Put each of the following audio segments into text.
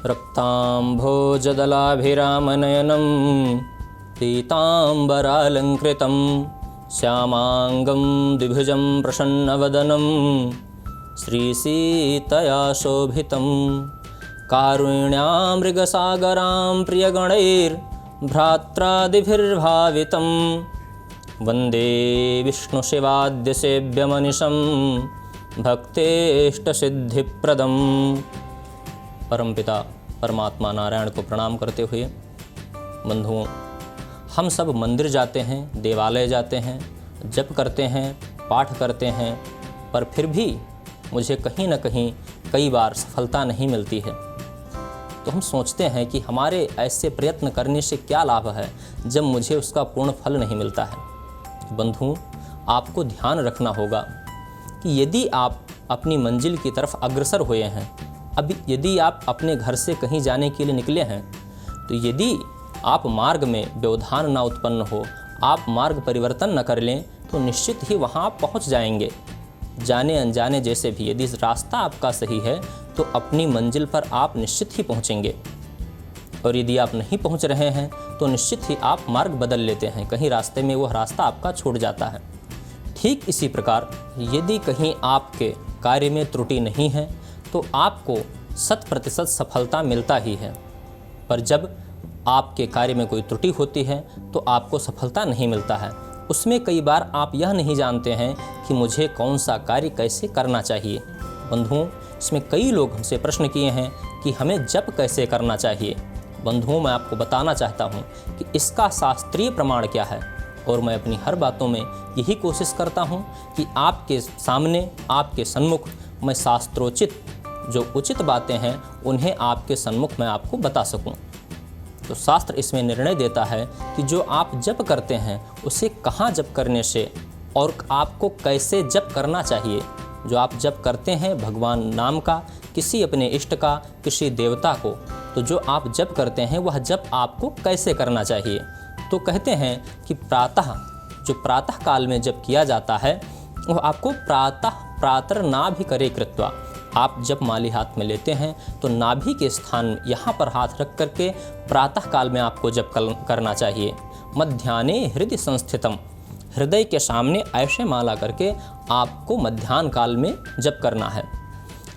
रक्ताम्भोजदलाभिरामनयनं पीताम्बरालङ्कृतं श्यामाङ्गं द्विभुजं प्रसन्नवदनं श्रीसीतया शोभितं कारुण्यामृगसागरां प्रियगणैर्भ्रात्रादिभिर्भावितं वन्दे विष्णुशिवाद्यसेव्यमनिशं भक्तेष्टसिद्धिप्रदम्। परमपिता परमात्मा नारायण को प्रणाम करते हुए बंधुओं, हम सब मंदिर जाते हैं, देवालय जाते हैं, जप करते हैं, पाठ करते हैं, पर फिर भी मुझे कहीं न कहीं कई बार सफलता नहीं मिलती है। तो हम सोचते हैं कि हमारे ऐसे प्रयत्न करने से क्या लाभ है जब मुझे उसका पूर्ण फल नहीं मिलता है। बंधुओं, आपको ध्यान रखना होगा कि यदि आप अपनी मंजिल की तरफ अग्रसर हुए हैं, अभी यदि आप अपने घर से कहीं जाने के लिए निकले हैं, तो यदि आप मार्ग में व्यवधान ना उत्पन्न हो, आप मार्ग परिवर्तन न कर लें, तो निश्चित ही वहाँ आप पहुँच जाएंगे। जाने अनजाने जैसे भी यदि रास्ता आपका सही है तो अपनी मंजिल पर आप निश्चित ही पहुँचेंगे, और यदि आप नहीं पहुँच रहे हैं तो निश्चित ही आप मार्ग बदल लेते हैं, कहीं रास्ते में वह रास्ता आपका छूट जाता है। ठीक इसी प्रकार यदि कहीं आपके कार्य में त्रुटि नहीं है तो आपको 100% सफलता मिलता ही है, पर जब आपके कार्य में कोई त्रुटि होती है तो आपको सफलता नहीं मिलता है। उसमें कई बार आप यह नहीं जानते हैं कि मुझे कौन सा कार्य कैसे करना चाहिए। बंधुओं, इसमें कई लोग हमसे प्रश्न किए हैं कि हमें जप कैसे करना चाहिए। बंधुओं, मैं आपको बताना चाहता हूँ कि इसका शास्त्रीय प्रमाण क्या है, और मैं अपनी हर बातों में यही कोशिश करता हूँ कि आपके सामने, आपके सन्मुख मैं शास्त्रोचित जो उचित बातें हैं उन्हें आपके सन्मुख मैं आपको बता सकूं। तो शास्त्र इसमें निर्णय देता है कि जो आप जप करते हैं उसे कहाँ जप करने से और आपको कैसे जप करना चाहिए। जो आप जप करते हैं भगवान नाम का, किसी अपने इष्ट का, किसी देवता को, तो जो आप जप करते हैं वह जप आपको कैसे करना चाहिए। तो कहते हैं कि जो प्रातः काल में जप किया जाता है वह आपको प्रातर्नाभि करे कृत्वा, आप जब माली हाथ में लेते हैं तो नाभि के स्थान यहाँ पर हाथ रख करके प्रातः काल में आपको जप करना चाहिए। मध्याह्ने हृदय संस्थितम, हृदय के सामने ऐसे माला करके आपको मध्याह्न काल में जप करना है।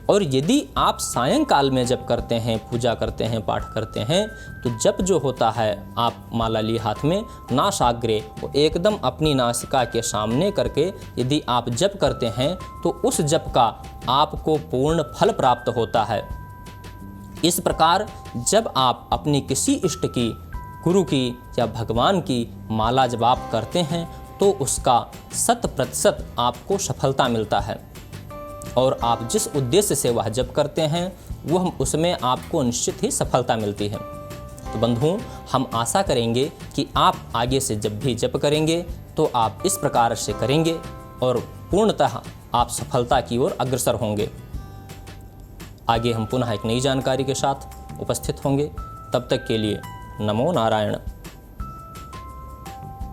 और यदि आप सायंकाल में जप करते हैं, पूजा करते हैं, पाठ करते हैं, तो जप जो होता है आप माला लिए हाथ में नासाग्रे, वो एकदम अपनी नासिका के सामने करके यदि आप जप करते हैं तो उस जप का आपको पूर्ण फल प्राप्त होता है। इस प्रकार जब आप अपनी किसी इष्ट की, गुरु की या भगवान की माला जब आप करते हैं तो उसका 100% आपको सफलता मिलता है, और आप जिस उद्देश्य से वह जप करते हैं वह उसमें आपको निश्चित ही सफलता मिलती है। तो बंधुओं, हम आशा करेंगे कि आप आगे से जब भी जप करेंगे तो आप इस प्रकार से करेंगे और पूर्णतः आप सफलता की ओर अग्रसर होंगे। आगे हम पुनः एक नई जानकारी के साथ उपस्थित होंगे। तब तक के लिए नमो नारायण।